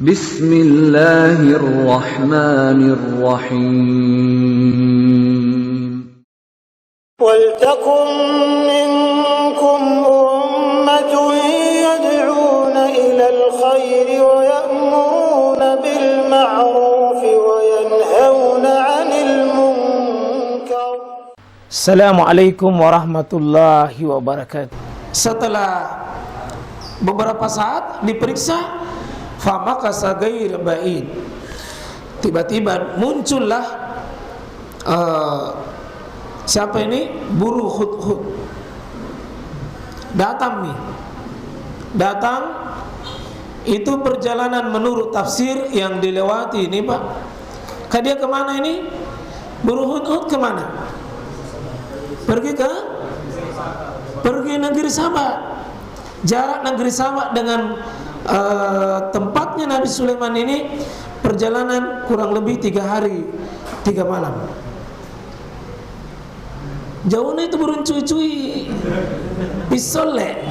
Bismillahirrahmanirrahim. وَلْتَكُنْ مِنْكُمْ أُمَّةٌ يَدْعُونَ إِلَى الْخَيْرِ وَيَأْمُرُونَ بِالْمَعْرُوفِ وَيَنْهَوْنَ عَنِ الْمُنْكَرِ. Assalamualaikum warahmatullahi wabarakatuh. Setelah beberapa saat diperiksa, famakasa ghair ba'id, tiba-tiba muncullah siapa ini? Buruh Hudhud. Datang itu perjalanan menurut tafsir yang dilewati ini, Pak. Dia kemana ini? Buruh Hudhud kemana? Pergi negeri Sabah. Jarak negeri Sabah dengan tempatnya Nabi Sulaiman ini perjalanan kurang lebih 3 hari 3 malam. Jauhnya itu burung cuy-cuy pisolek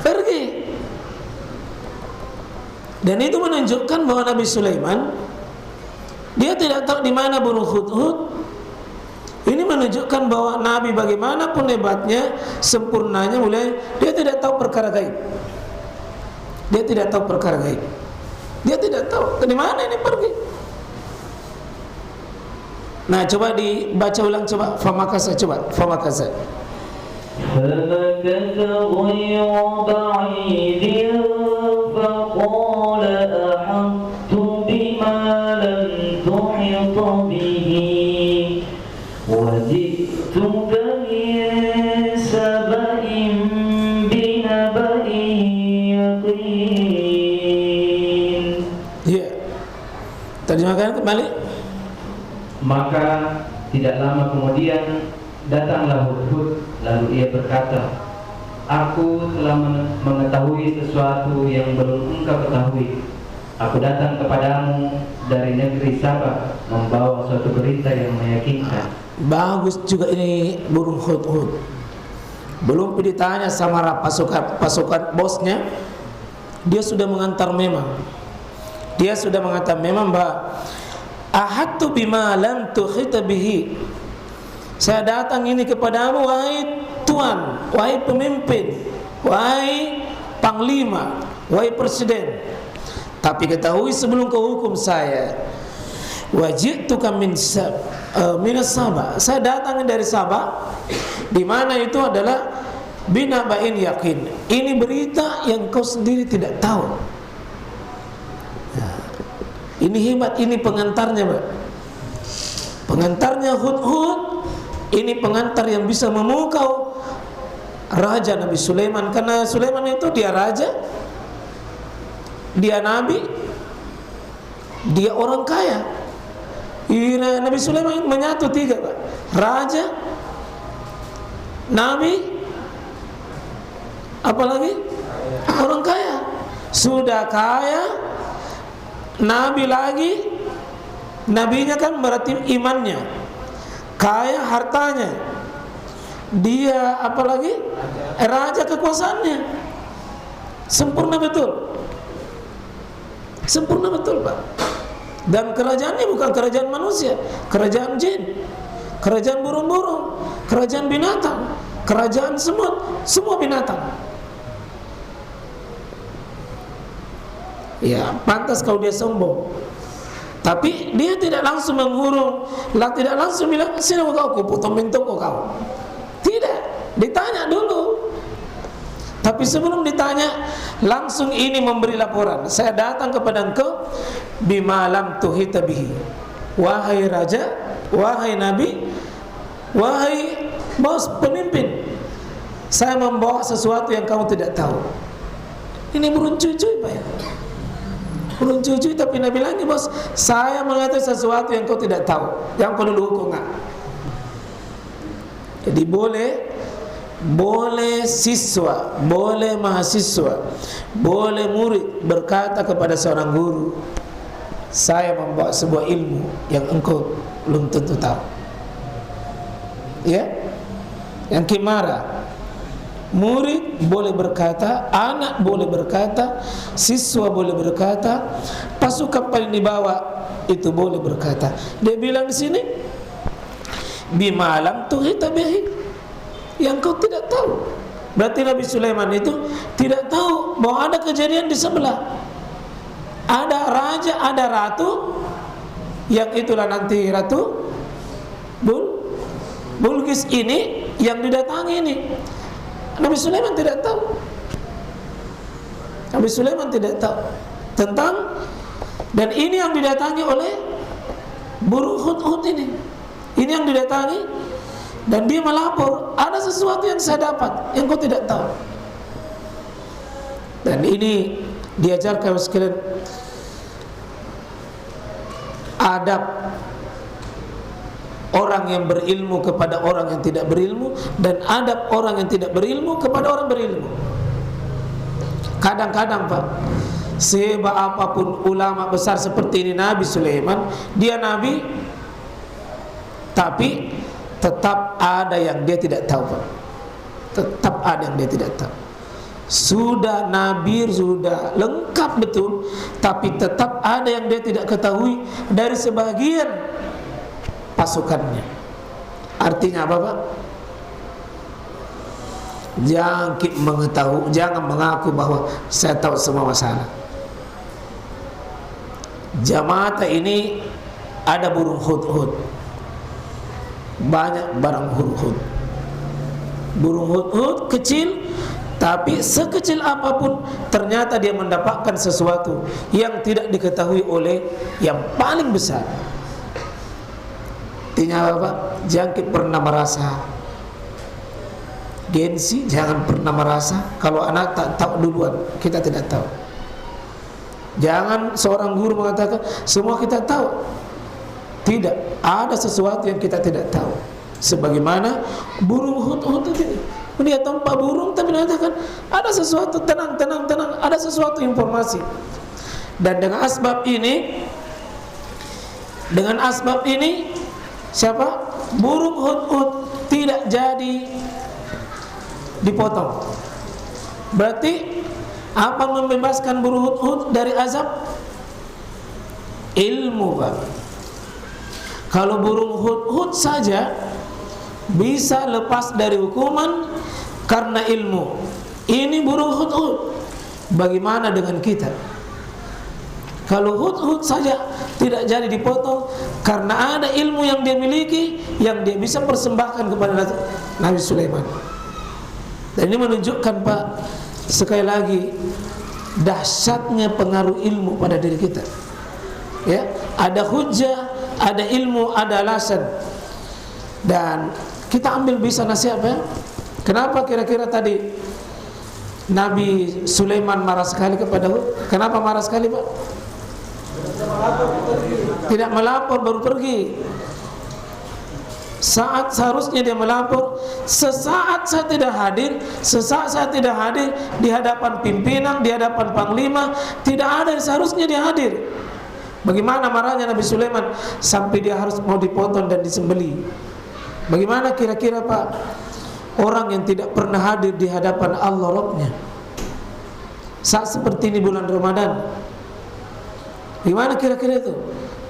pergi. Dan itu menunjukkan bahwa Nabi Sulaiman dia tidak tahu di mana burung Hudhud. Ini menunjukkan bahwa Nabi bagaimanapun hebatnya, sempurnanya, dia tidak tahu perkara gaib. Dia tidak tahu perkara gaib. Dia tidak tahu di mana ini pergi. Nah, coba dibaca ulang, coba famakasa, famakasa. فَمَكَثَ غَيْرَ بَعِيدٍ فَقَالَ أَحَطتُ بِمَا لَمْ تُحِطْ بِهِ وَجِئْتُكَ مِنْ سَبَإٍ بِنَبَإٍ يَقِينٍ. Ya, terjemahkan kembali. Maka tidak lama kemudian datanglah Hudhud, lalu ia berkata, aku telah mengetahui sesuatu yang belum engkau ketahui. Aku datang kepadamu dari negeri Sabah membawa suatu berita yang meyakinkan. Bagus juga ini burung Hudhud. Belum ditanya sama pasukan bosnya, dia sudah mengantar memang. Mbak, ahadtu bima lam tuhit bihi. Saya datang ini kepadamu, wahai Tuan, wahai pemimpin, wahai panglima, wahai presiden. Tapi ketahui sebelum kau hukum saya, wajituka min Sabah. Saya datang dari Sabah, di mana itu adalah binaba'in yakin. Ini berita yang kau sendiri tidak tahu. Ini hebat, ini pengantarnya, Pak. Pengantarnya Hudhud. Ini pengantar yang bisa memukau Raja Nabi Sulaiman. Karena Sulaiman itu dia raja, dia nabi, dia orang kaya. Nabi Sulaiman menyatu 3, Pak. Raja, nabi, apalagi orang kaya. Sudah kaya, nabi lagi. Nabinya kan berarti imannya, kaya hartanya, dia apalagi raja, kekuasaannya. Sempurna betul, Pak. Dan kerajaannya bukan kerajaan manusia, kerajaan jin, kerajaan burung-burung, kerajaan binatang, kerajaan semut, semua binatang. Ya, pantas kalau dia sombong. Tapi dia tidak langsung menghurung, tidak langsung bilang, sini kau potong bentuk kau. Tidak, ditanya dulu. Tapi sebelum ditanya, langsung ini memberi laporan. Saya datang kepada engkau bima lam tuhita bihi. Wahai raja, wahai nabi, wahai bos, pemimpin, saya membawa sesuatu yang kamu tidak tahu. Ini burung cuy-cuy, Pak ya. Burung cuy-cuy, tapi Nabi lagi, bos, saya mengatakan sesuatu yang kau tidak tahu, yang perlu dihukum. Jadi boleh siswa, boleh mahasiswa, boleh murid berkata kepada seorang guru, saya membawa sebuah ilmu yang engkau belum tentu tahu. Ya, yang kimara murid boleh berkata, anak boleh berkata, siswa boleh berkata, pasukan paling di bawah itu boleh berkata. Dia bilang di sini, bimalam tuhita bihi, yang kau tidak tahu. Berarti Nabi Sulaiman itu tidak tahu bahwa ada kejadian di sebelah. Ada raja, ada ratu, yang itulah nanti Ratu Bilqis ini yang didatangi ini. Nabi Sulaiman tidak tahu. Nabi Sulaiman tidak tahu tentang, dan ini yang didatangi oleh burung hudhud ini. Ini yang didatangi, dan dia melapor, ada sesuatu yang saya dapat yang kau tidak tahu. Dan ini diajarkan sekalian adab orang yang berilmu kepada orang yang tidak berilmu, dan adab orang yang tidak berilmu kepada orang berilmu. Kadang-kadang Pak, sehebat apapun ulama besar seperti ini Nabi Sulaiman, dia nabi, tapi tetap ada yang dia tidak tahu Pak. Tetap ada yang dia tidak tahu. Sudah nabi, sudah lengkap betul, tapi tetap ada yang dia tidak ketahui dari sebagian pasukannya. Artinya apa Pak? Jangan mengaku bahwa saya tahu semua masalah. Jamaah ini ada burung hudhud, banyak barang hudhud. Burung hudhud kecil, tapi sekecil apapun ternyata dia mendapatkan sesuatu yang tidak diketahui oleh yang paling besar. Artinya apa Pak? Jangan pernah merasa gengsi, jangan pernah merasa kalau anak tak tahu duluan, kita tidak tahu. Jangan seorang guru mengatakan semua kita tahu. Tidak, ada sesuatu yang kita tidak tahu. Sebagaimana burung hudhud ini, dia tanpa burung tapi mengatakan ada sesuatu, tenang, ada sesuatu informasi. Dan dengan asbab ini siapa? Burung hudhud tidak jadi dipotong. Berarti apa membebaskan burung hudhud dari azab? Ilmu Pak. Kalau burung hudhud saja bisa lepas dari hukuman karena ilmu, ini burung hudhud. Bagaimana dengan kita? Kalau hudhud saja tidak jadi dipotong karena ada ilmu yang dia miliki, yang dia bisa persembahkan kepada Nabi Sulaiman. Dan ini menunjukkan Pak, sekali lagi dahsyatnya pengaruh ilmu pada diri kita. Ya, ada hujjah, ada ilmu, ada alasan. Dan kita ambil bisa nasihat ya. Kenapa kira-kira tadi Nabi Sulaiman marah sekali kepada Hud? Kenapa marah sekali Pak? Tidak melapor, baru pergi. Saat seharusnya dia melapor, sesaat saya tidak hadir di hadapan pimpinan, di hadapan panglima, tidak ada yang seharusnya dia hadir. Bagaimana marahnya Nabi Sulaiman sampai dia harus mau dipotong dan disembelih? Bagaimana kira-kira Pak orang yang tidak pernah hadir di hadapan Allah Rabbnya saat seperti ini bulan Ramadan? Gimana kira-kira itu?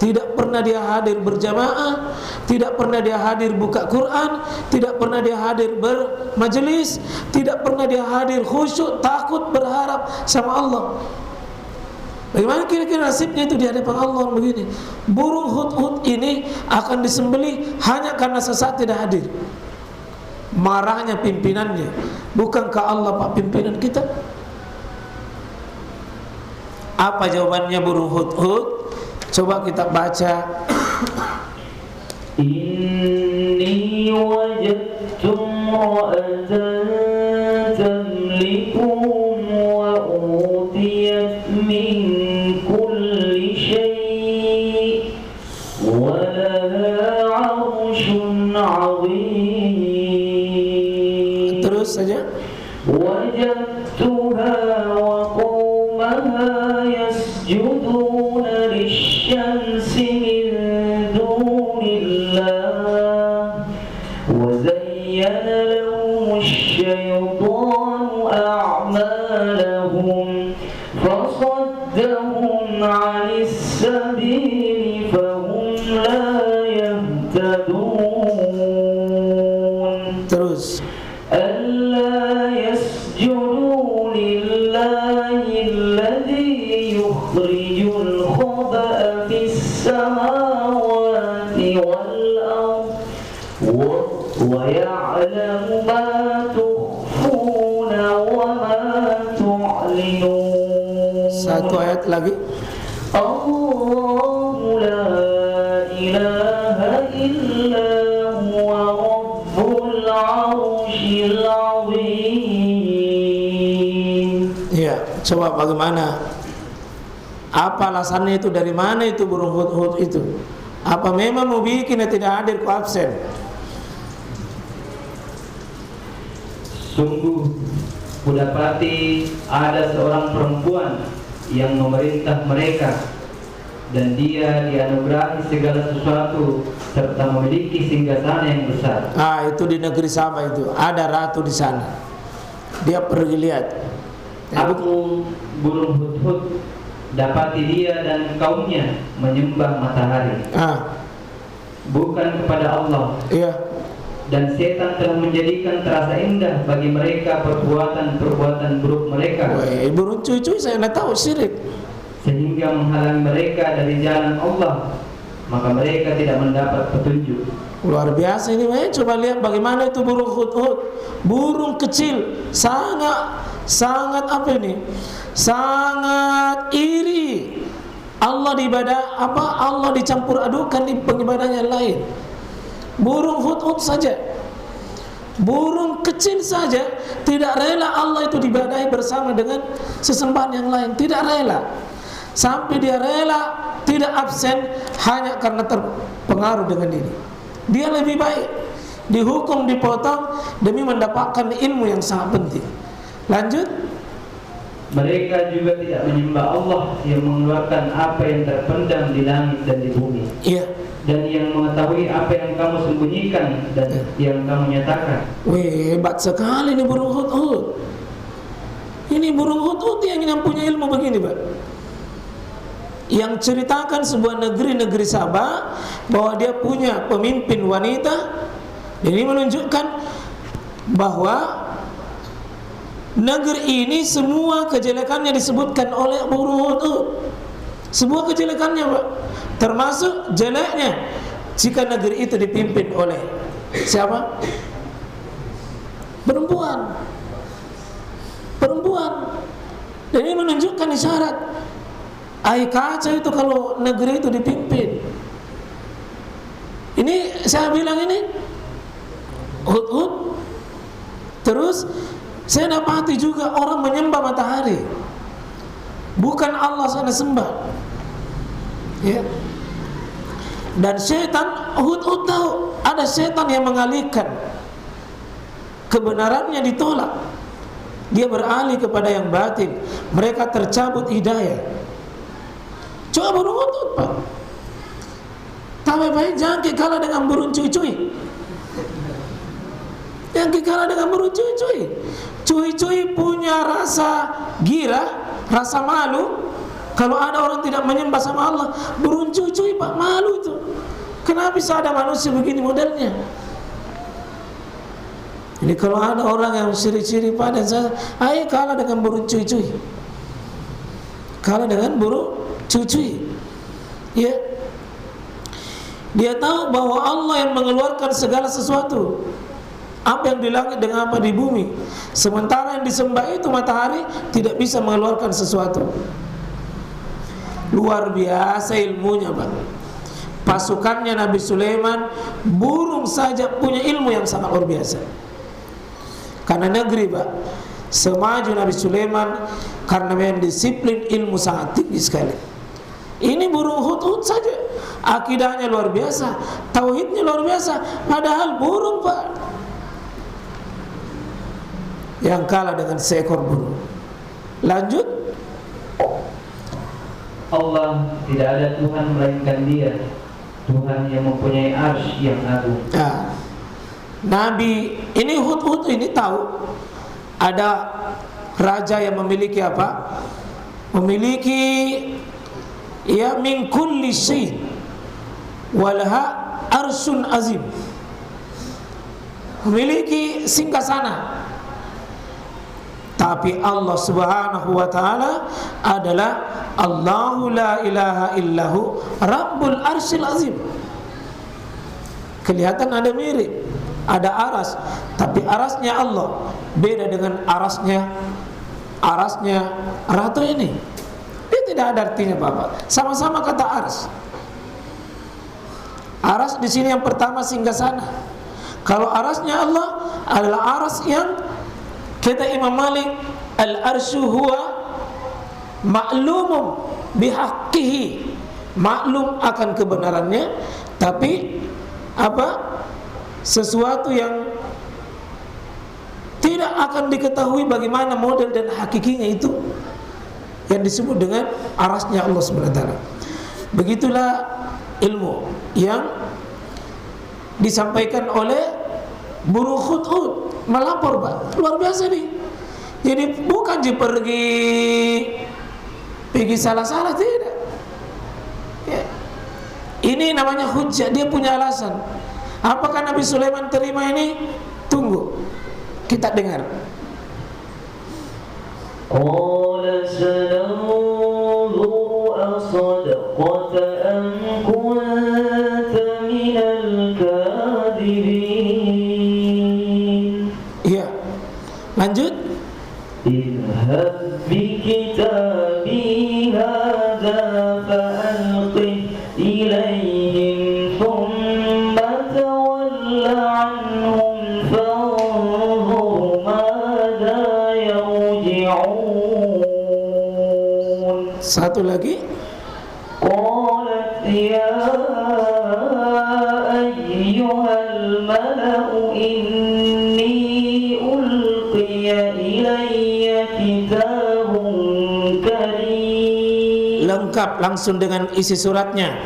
Tidak pernah dia hadir berjamaah, tidak pernah dia hadir buka Quran, tidak pernah dia hadir bermajelis, tidak pernah dia hadir khusyuk, takut, berharap sama Allah. Bagaimana kira-kira nasibnya itu di hadapan Allah begini? Burung hudhud ini akan disembelih hanya karena sesaat tidak hadir. Marahnya pimpinannya. Bukankah Allah Pak pimpinan kita? Apa jawabannya burung hudhud? Coba kita baca. Inni wajadtu imra'atan tamlikuhum wa utiyat min kulli syai' wa laha 'arshun 'azim. Terus saja. Wajadtuha wa qawmaha yasjuduna lisyamsi min dunillah wa zayyana lahum asy-syaitanu فصدهم عن السبيل فهم لا يهتدون. Terus. ألا يسجدوا لله الذي يخرج الخبأ في السماوات والأرض ويعلم ما تخفون وما تعلنون. Satu ayat lagi. Allahu la ilaha illa huwa rabbul arsyil azim. Ya, coba bagaimana? Apa alasannya itu? Dari mana itu burung hut-hut itu? Apa memang mau bikin tidak hadir ku absen? Sungguh kudapati ada seorang perempuan yang memerintah mereka, dan dia dianugerahi segala sesuatu serta memiliki singgasana yang besar. Itu di negeri Saba itu ada ratu di sana. Dia pergi lihat. Aku burung hut-hut dapati dia dan kaumnya menyembah matahari, bukan kepada Allah. Iya. Dan setan telah menjadikan terasa indah bagi mereka perbuatan-perbuatan buruk mereka. Burung cuy-cuy saya tidak tahu syirik, sehingga menghalangi mereka dari jalan Allah, maka mereka tidak mendapat petunjuk. Luar biasa ini, coba lihat bagaimana itu burung hut-hut, burung kecil, sangat apa ini? Sangat iri. Allah Allah dicampur adukan di pengibadahnya lain. Burung hut-hut saja, burung kecil saja tidak rela Allah itu diibadahi bersama dengan sesembahan yang lain, tidak rela. Sampai dia rela tidak absen hanya karena terpengaruh dengan ini. Dia lebih baik dihukum, dipotong demi mendapatkan ilmu yang sangat penting. Lanjut. Mereka juga tidak menyembah Allah yang mengeluarkan apa yang terpendam di langit dan di bumi. Iya. Dan yang mengetahui apa yang kamu sembunyikan dan yang kamu nyatakan. Hebat sekali ini burung hut-hut. Ini burung hut-hut yang punya ilmu begini, Pak. Yang ceritakan sebuah negeri Sabah bahwa dia punya pemimpin wanita. Ini menunjukkan bahwa negeri ini semua kejelekannya disebutkan oleh burung hut-hut. Semua kejelekannya, Pak. Termasuk jeleknya jika negeri itu dipimpin oleh siapa? Perempuan. Dan ini menunjukkan isyarat air kaca itu kalau negeri itu dipimpin. Ini saya bilang ini hut-hut. Terus saya dapati juga orang menyembah matahari, bukan Allah sana sembah. Ya. Dan setan hut-hut tahu ada setan yang mengalihkan kebenarannya, ditolak, dia beralih kepada yang batin, mereka tercabut hidayah. Coba burung hut-hut, Pak. Tambah baik jangan kalah dengan burung cuy-cuy. Yang kalah dengan burung cuy-cuy. Cuy-cuy punya rasa gira, rasa malu. Kalau ada orang tidak menyembah sama Allah, burung cuy-cuy, Pak, malu itu. Kenapa bisa ada manusia begini modelnya? Ini kalau ada orang yang ciri-ciri pada saya, ayo kalah dengan burung cuy-cuy. Kalah dengan burung cuy-cuy. Ya. Dia tahu bahwa Allah yang mengeluarkan segala sesuatu. Apa yang di langit dengan apa di bumi. Sementara yang disembah itu matahari tidak bisa mengeluarkan sesuatu. Luar biasa ilmunya, Pak. Pasukannya Nabi Sulaiman, burung saja punya ilmu yang sangat luar biasa. Karena negeri, Pak, semaju Nabi Sulaiman karena memang disiplin ilmu sangat tinggi sekali. Ini burung hut-hut saja akidahnya luar biasa, tauhidnya luar biasa, padahal burung, Pak, yang kalah dengan seekor burung. Lanjut. Allah tidak ada Tuhan melainkan Dia, Tuhan yang mempunyai arsy yang agung. Nabi ini hut-hut ini tahu ada raja yang memiliki apa? memiliki ya min kulli syai' walaha arsyun azim, memiliki singgasana. Tapi Allah Subhanahu wa taala adalah Allahu la ilaha illahu Rabbul Arsyil Azim. Kelihatan ada mirip, ada aras, tapi arasnya Allah beda dengan arasnya ratu ini. Dia tidak ada artinya Bapak. Sama-sama kata aras. Aras di sini yang pertama singgasana. Kalau arasnya Allah adalah aras yang kata Imam Malik, al-arsyu huwa ma'lumum bihaqqihi, maklum akan kebenarannya, tapi apa? Sesuatu yang tidak akan diketahui bagaimana model dan hakikinya itu, yang disebut dengan arasnya Allah SWT. Begitulah ilmu yang disampaikan oleh burung hudhud, melapor Pak, luar biasa nih. Jadi bukan pergi salah-salah, tidak ya. Ini namanya hujjah, dia punya alasan. Apakah Nabi Sulaiman terima ini? Tunggu, kita dengar. Qala sananzuru asadaqta am kunta minal kadhibin. Iya, lanjut. Idhhab bi kitabi hadza fa'alqih ilayhim thumma tawalla anhum fanzur madza yarji'un. Satu lagi. Qalat ya ayyuhal mala'u inni ulqiya ilayya kitabun karim. Lengkap langsung dengan isi suratnya.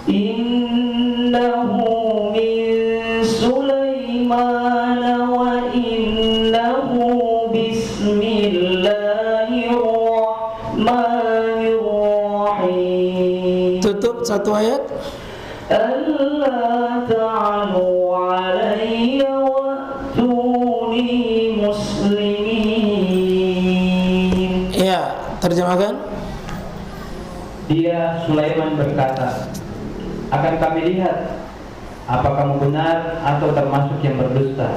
Innahu min Sulaiman wa innahu bismillahirrahmanirrahim. Tutup satu ayat. Alla ta'alu alayya wa'tuni muslimin. Ya, terjemahkan. Dia Sulaiman berkata, akan kami lihat apa kamu benar atau termasuk yang berdusta.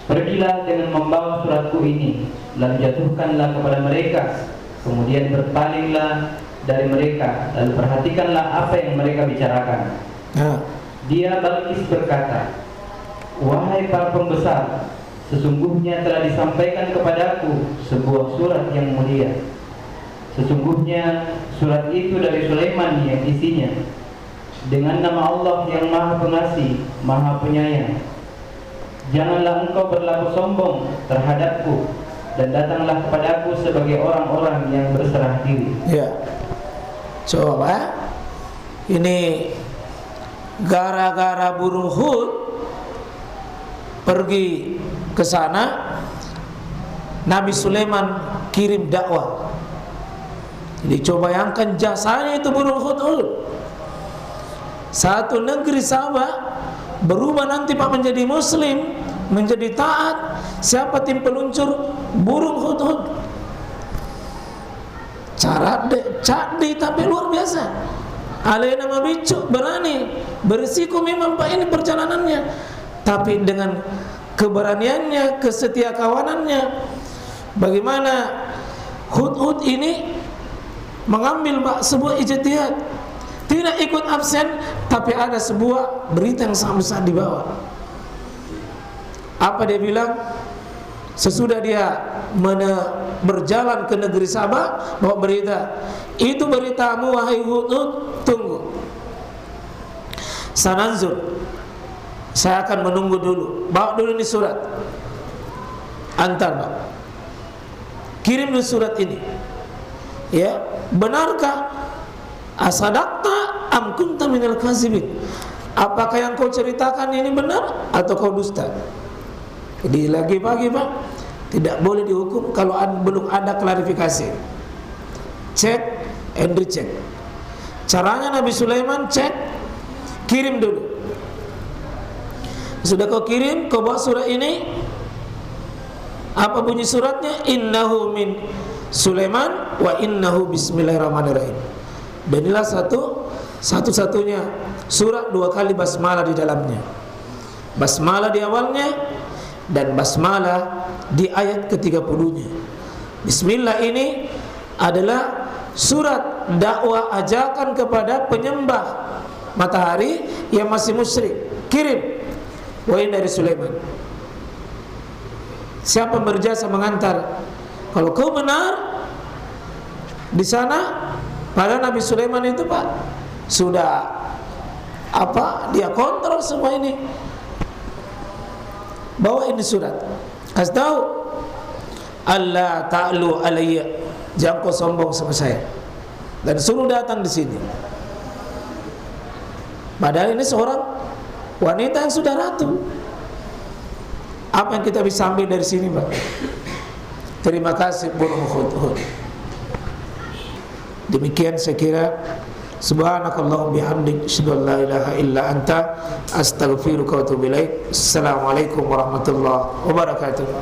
Pergilah dengan membawa suratku ini, lalu jatuhkanlah kepada mereka, kemudian berpalinglah dari mereka, lalu perhatikanlah apa yang mereka bicarakan. Dia Balqis berkata, wahai para pembesar, sesungguhnya telah disampaikan kepadaku sebuah surat yang mulia. Sesungguhnya surat itu dari Sulaiman yang isinya dengan nama Allah yang Maha Pengasih, Maha Penyayang. Janganlah engkau berlaku sombong terhadapku dan datanglah kepadaku sebagai orang-orang yang berserah diri. Ya. Coba ini gara-gara burung hud pergi ke sana, Nabi Sulaiman kirim dakwah. Jadi coba bayangkan jasanya itu burung hud. Satu negeri Sabah berubah nanti Pak menjadi muslim, menjadi taat. Siapa tim peluncur? Burung hud. Cakdi tapi luar biasa. Alai nama bicu, berani, berisiko memang Pak ini perjalanannya. Tapi dengan keberaniannya, kesetiakawanannya, bagaimana hud ini mengambil Pak sebuah ijtihad, tidak ikut absen, tapi ada sebuah berita yang sangat besar di bawah. Apa dia bilang? Sesudah dia berjalan ke negeri Sabah, bawa berita, itu beritamu wahai Hud, tunggu. Sananzur, saya akan menunggu dulu. Bawa dulu ini surat, antar Pak, kirim dulu surat ini. Ya, benarkah? Asadaqta am kunta minal kazibin? Apakah yang kau ceritakan ini benar atau kau dusta? Jadi lagi pagi Pak, Tidak boleh dihukum kalau belum ada klarifikasi. Cek and recheck. Caranya Nabi Sulaiman cek, kirim dulu. Sudah kau kirim, kau bawa surat ini. Apa bunyi suratnya? Innahu min Sulaiman wa innahu bismillahirrahmanirrahim. Dan inilah satu-satunya surat 2 kali basmalah di dalamnya. Basmalah di awalnya dan basmalah di ayat ke-30-nya. Bismillah ini adalah surat dakwah ajakan kepada penyembah matahari yang masih musyrik. Kirim wahai dari Sulaiman. Siapa berjasa mengantar? Kalau kau benar di sana, pada Nabi Sulaiman itu Pak sudah dia kontrol semua ini. Bawa ini surat, kasih tahu Allah ta'lu alayya, jangan kau sombong sama saya, dan suruh datang di sini. Padahal ini seorang wanita yang sudah ratu. Apa yang kita bisa ambil dari sini, Pak? Terima kasih burung Hudhud. Demikian saya kira. Subhanakallahumma bihamdik, asyhadu an la ilaha illa anta, astaghfiruka wa atubu ilaik. Assalamualaikum warahmatullahi wabarakatuh.